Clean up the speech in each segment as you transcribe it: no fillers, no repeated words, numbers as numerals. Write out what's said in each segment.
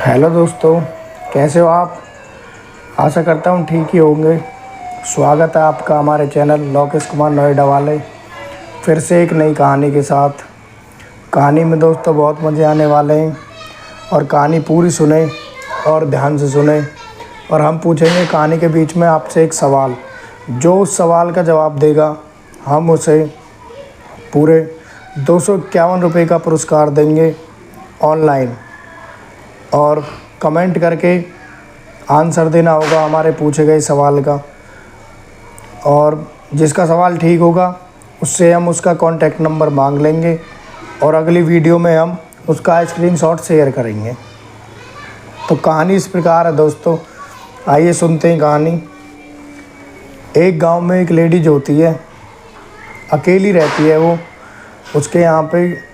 Hello दोस्तों, कैसे हो आप। आशा करता हूँ ठीक ही होंगे। स्वागत है आपका हमारे चैनल लोकेश कुमार नोएडा वाले फिर से एक नई कहानी के साथ। कहानी में दोस्तों बहुत मज़े आने वाले हैं और कहानी पूरी सुने और ध्यान से सुने। और हम पूछेंगे कहानी के बीच में आपसे एक सवाल। जो उस सवाल का जवाब देगा हम उसे पूरे 251 रुपये का पुरस्कार देंगे ऑनलाइन। और कमेंट करके आंसर देना होगा हमारे पूछे गए सवाल का। और जिसका सवाल ठीक होगा उससे हम उसका कॉन्टैक्ट नंबर मांग लेंगे और अगली वीडियो में हम उसका स्क्रीनशॉट शेयर करेंगे। तो कहानी इस प्रकार है दोस्तों, आइए सुनते हैं कहानी। एक गांव में एक लेडीज होती है, अकेली रहती है वो। उसके यहाँ पे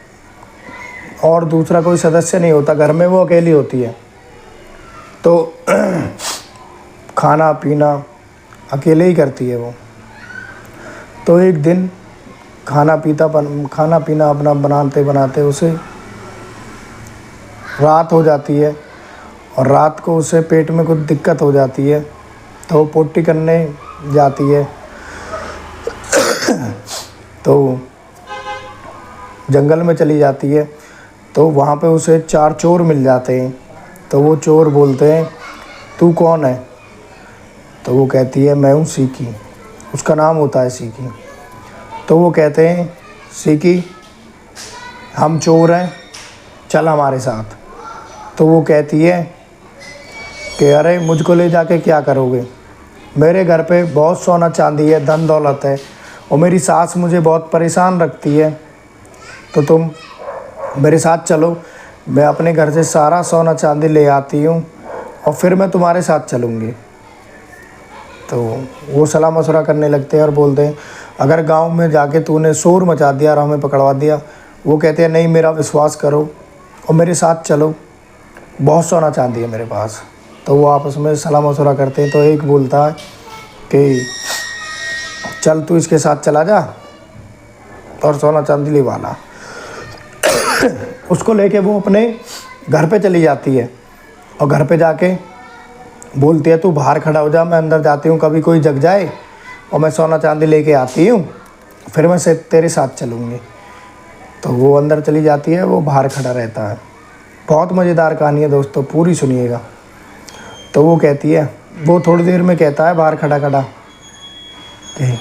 और दूसरा कोई सदस्य नहीं होता घर में, वो अकेली होती है। तो खाना पीना अकेले ही करती है वो। तो एक दिन खाना पीना अपना बनाते बनाते उसे रात हो जाती है और रात को उसे पेट में कुछ दिक्कत हो जाती है। तो वो पोटी करने जाती है। तो जंगल में चली जाती है। तो वहाँ पे उसे 4 चोर मिल जाते हैं। तो वो चोर बोलते हैं, तू कौन है। तो वो कहती है, मैं हूँ सीकी। उसका नाम होता है सीकी। तो वो कहते हैं, सीकी हम चोर हैं, चल हमारे साथ। तो वो कहती है कि अरे मुझको ले जाके क्या करोगे, मेरे घर पे बहुत सोना चांदी है, धन दौलत है और मेरी सास मुझे बहुत परेशान रखती है। तो तुम मेरे साथ चलो, मैं अपने घर से सारा सोना चांदी ले आती हूँ और फिर मैं तुम्हारे साथ चलूँगी। तो वो सलाह मशवरा करने लगते हैं और बोलते हैं, अगर गांव में जाके तूने शोर मचा दिया और हमें पकड़वा दिया। वो कहते हैं, नहीं मेरा विश्वास करो और मेरे साथ चलो, बहुत सोना चांदी है मेरे पास। तो वो आपस में सलाह मशवरा करते हैं। तो एक बोलता है कि चल तू इसके साथ चला जा और सोना चांदी ले वाला। उसको लेके वो अपने घर पे चली जाती है और घर पे जाके बोलती है, तू बाहर खड़ा हो जा, मैं अंदर जाती हूँ, कभी कोई जग जाए और मैं सोना चांदी लेके आती हूँ, फिर मैं तेरे साथ चलूँगी। तो वो अंदर चली जाती है, वो बाहर खड़ा रहता है। बहुत मज़ेदार कहानी है दोस्तों, पूरी सुनिएगा। तो वो कहती है, वो थोड़ी देर में कहता है बाहर खड़ा खड़ा कि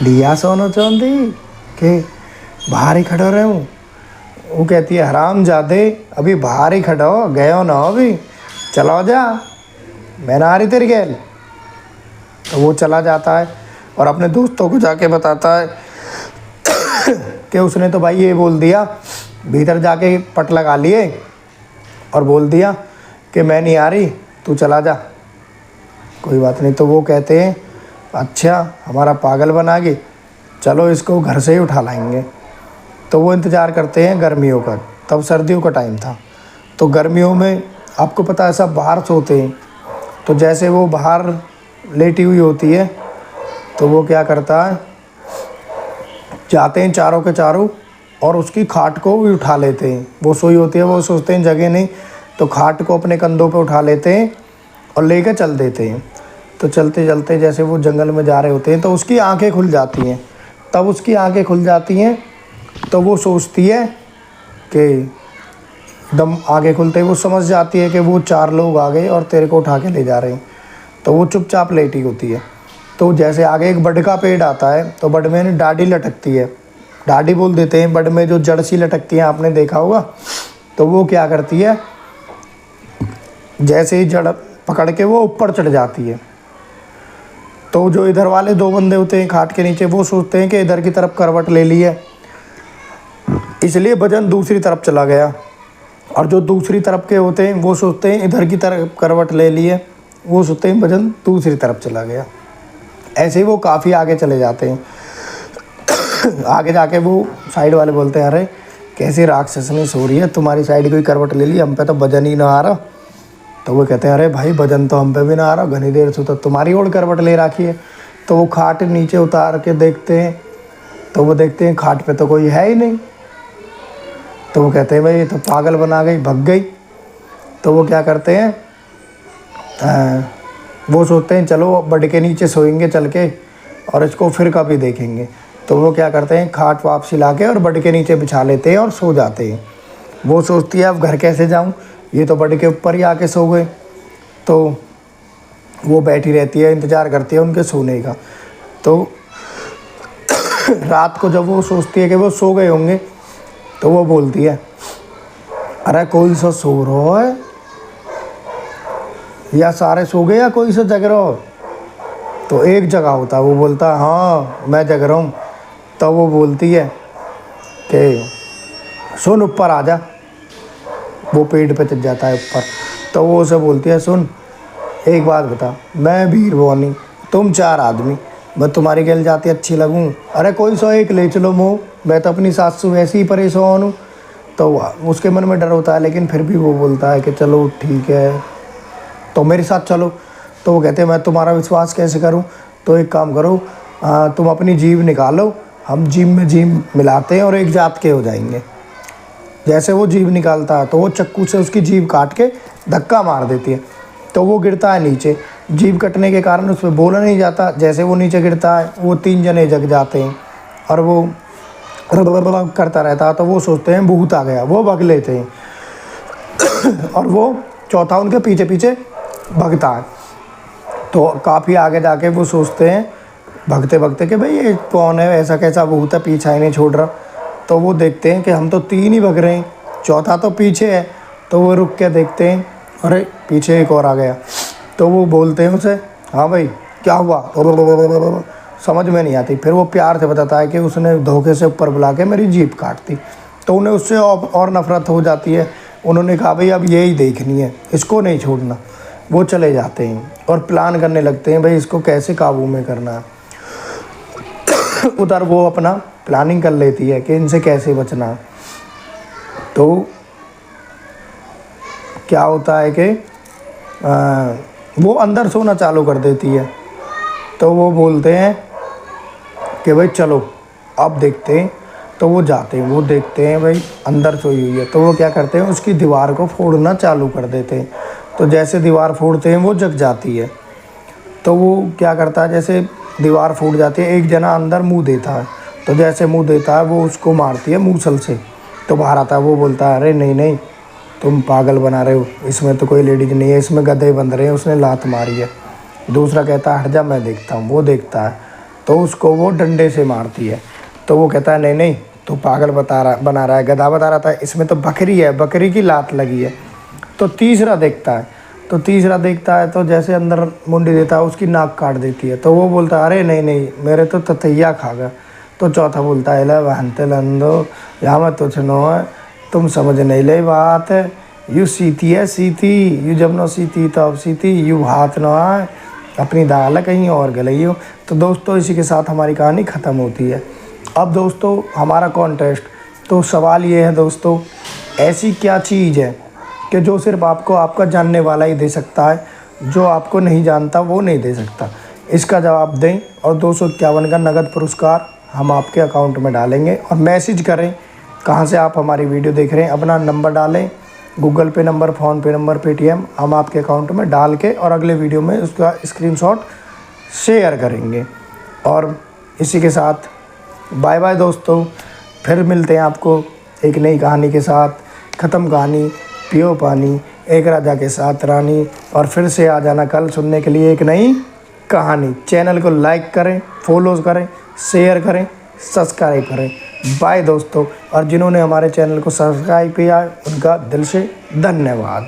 लिया सोना चांदी के बाहर ही खड़ा रहे हूँ। वो कहती है, हराम जादे अभी बाहर ही खड़ा हो, गए हो ना अभी, चलो जा, मैं ना आ रही तेरी गैल। तो वो चला जाता है और अपने दोस्तों को जाके बताता है कि उसने तो भाई ये बोल दिया, भीतर जाके पट लगा लिए और बोल दिया कि मैं नहीं आ रही, तू चला जा, कोई बात नहीं। तो वो कहते हैं, अच्छा हमारा पागल बना के, चलो इसको घर से ही उठा लाएंगे। तो वो इंतज़ार करते हैं गर्मियों का। तब सर्दियों का टाइम था। तो गर्मियों में आपको पता है सब बाहर सोते हैं। तो जैसे वो बाहर लेटी हुई होती है तो वो क्या करता है, जाते हैं चारों के चारों और उसकी खाट को भी उठा लेते हैं। वो सोई होती है, वो सोचते हैं जगह नहीं, तो खाट को अपने कंधों पे उठा लेते हैं और लेकर चल देते हैं। तो चलते चलते जैसे वो जंगल में जा रहे होते हैं तो उसकी आंखें खुल जाती हैं। तब उसकी आंखें खुल जाती हैं तो वो सोचती है कि दम आगे खुलते ही वो समझ जाती है कि वो 4 लोग आ गए और तेरे को उठा के ले जा रहे हैं। तो वो चुपचाप लेटी होती है। तो जैसे आगे एक बड़ का पेड़ आता है तो बड़ में डाढ़ी लटकती है, डाढ़ी बोल देते हैं, बड़ में जो जड़ सी लटकती है, आपने देखा होगा। तो वो क्या करती है, जैसे ही जड़ पकड़ के वो ऊपर चढ़ जाती है। तो जो इधर वाले 2 बंदे होते हैं खाट के नीचे, वो सोचते हैं कि इधर की तरफ करवट ले ली है, इसलिए वजन दूसरी तरफ चला गया। और जो दूसरी तरफ के होते हैं वो सोचते हैं इधर की तरफ करवट ले ली है, वो सोचते हैं वजन दूसरी तरफ चला गया। ऐसे ही वो काफ़ी आगे चले जाते हैं। आगे जाके वो साइड वाले बोलते हैं, अरे कैसी राक्षसनी सो रही है, तुम्हारी साइड कोई करवट ले ली, हम पे तो वजन ही ना आ रहा। तो वो कहते हैं, अरे भाई वजन तो हम पे भी ना आ रहा, घनी देर से तो तुम्हारी ओर करवट ले रखी है। तो वो खाट नीचे उतार के देखते हैं तो वो देखते हैं खाट पे तो कोई है ही नहीं। तो वो कहते हैं, भाई ये तो पागल बना गई, भग गई। तो वो क्या करते हैं, वो सोचते हैं चलो बेड के नीचे सोएंगे चल के और इसको फिर कभी देखेंगे। तो वो क्या करते हैं, खाट वापसी ला के और बेड के नीचे बिछा लेते हैं और सो जाते हैं। वो सोचती है अब घर कैसे जाऊं, ये तो बेड के ऊपर ही आके सो गए। तो वो बैठी रहती है, इंतज़ार करती है उनके सोने का। तो रात को जब वो सोचती है कि वो सो गए होंगे, तो वो बोलती है अरे कोई सा सो रहा है, या सारे सो गए या कोई सा जग रहा हो। तो एक जगह होता, वो बोलता हाँ मैं जग रहा हूँ। तो वो बोलती है कि सुन ऊपर आ जा। वो पेड़ पे चढ़ जाता है ऊपर। तो वो उसे बोलती है सुन एक बात बता, मैं भीड़ बोनी, तुम 4 आदमी, मैं तुम्हारी गल जाती अच्छी लगूँ? अरे कोई सौ एक ले चलो मोह, मैं तो अपनी सास से वैसे ही परेशान हूँ। तो उसके मन में डर होता है, लेकिन फिर भी वो बोलता है कि चलो ठीक है तो मेरे साथ चलो। तो वो कहते हैं मैं तुम्हारा विश्वास कैसे करूं, तो एक काम करो, तुम अपनी जीभ निकालो, हम जीभ में जीभ मिलाते हैं और एक जात के हो जाएंगे। जैसे वो जीभ निकालता है तो वो चक्कू से उसकी जीभ काट के धक्का मार देती है। तो वो गिरता है नीचे। जीभ कटने के कारण उस पर बोला नहीं जाता। जैसे वो नीचे गिरता है वो 3 जने जग जाते हैं और वो करता रहता है। तो वो सोचते हैं भूत आ गया, वो भाग लेते हैं और वो चौथा उनके पीछे पीछे भगता है। तो काफ़ी आगे जाके वो सोचते हैं भगते भगते कि भाई ये कौन है, ऐसा कैसा भूत है पीछा ही नहीं छोड़ रहा। तो वो देखते हैं कि हम तो 3 ही भग रहे हैं, चौथा तो पीछे है। तो वो रुक के देखते हैं, अरे पीछे एक और आ गया। तो वो बोलते हैं उसे हाँ भाई क्या हुआ, समझ में नहीं आती। फिर वो प्यार से बताता है कि उसने धोखे से ऊपर बुला के मेरी जीभ काट दी। तो उन्हें उससे और नफरत हो जाती है। उन्होंने कहा भाई अब यही देखनी है, इसको नहीं छोड़ना। वो चले जाते हैं और प्लान करने लगते हैं भाई इसको कैसे काबू में करना है। उधर वो अपना प्लानिंग कर लेती है कि इनसे कैसे बचना है। तो क्या होता है कि वो अंदर सोना चालू कर देती है। तो वो बोलते हैं कि भाई चलो अब देखते हैं। तो वो जाते हैं, वो देखते हैं भाई अंदर सोई हुई है। तो वो क्या करते हैं, उसकी दीवार को फोड़ना चालू कर देते हैं। तो जैसे दीवार फोड़ते हैं वो जग जाती है। तो वो क्या करता है, जैसे दीवार फूट जाती है, एक जना अंदर मुंह देता है। तो जैसे मुंह देता है वो उसको मारती है मूसल से। तो बाहर आता है, वो बोलता है अरे नहीं नहीं तुम पागल बना रहे हो, इसमें तो कोई लेडीज नहीं है, इसमें गधे बंध रहे हैं, उसने लात मारी है। दूसरा कहता है हट जा मैं देखता हूँ। वो देखता है तो उसको वो डंडे से मारती है। तो वो कहता है नहीं नहीं तू पागल बना रहा है, गधा बता रहा था, इसमें तो बकरी है, बकरी की लात लगी है। तो तीसरा देखता है, तो जैसे अंदर मुंडी देता है उसकी नाक काट देती है। तो वो बोलता है अरे नहीं नहीं मेरे तो ततैया खा गया। तो चौथा बोलता है ले बहनते लंदो, यहाँ मत तुझ नो है, तुम समझ नहीं ले बात है, यू सीती है सीती, यू जब नो सीती तब सीती, यू हाथ न आए, अपनी दाल कहीं और गलई हो। तो दोस्तों इसी के साथ हमारी कहानी ख़त्म होती है। अब दोस्तों हमारा कॉन्टेस्ट, तो सवाल ये है दोस्तों, ऐसी क्या चीज़ है कि जो सिर्फ आपको आपका जानने वाला ही दे सकता है, जो आपको नहीं जानता वो नहीं दे सकता। इसका जवाब दें और 251 का नगद पुरस्कार हम आपके अकाउंट में डालेंगे। और मैसेज करें कहाँ से आप हमारी वीडियो देख रहे हैं, अपना नंबर डालें, गूगल पे नंबर, फ़ोनपे नंबर, पेटीएम, हम आपके अकाउंट में डाल के और अगले वीडियो में उसका स्क्रीनशॉट शेयर करेंगे। और इसी के साथ बाय बाय दोस्तों, फिर मिलते हैं आपको एक नई कहानी के साथ। ख़त्म कहानी, पियो पानी, एक राजा के साथ रानी। और फिर से आ जाना कल सुनने के लिए एक नई कहानी। चैनल को लाइक करें, फॉलो करें, शेयर करें, सब्सक्राइब करें। बाय दोस्तों। और जिन्होंने हमारे चैनल को सब्सक्राइब किया उनका दिल से धन्यवाद।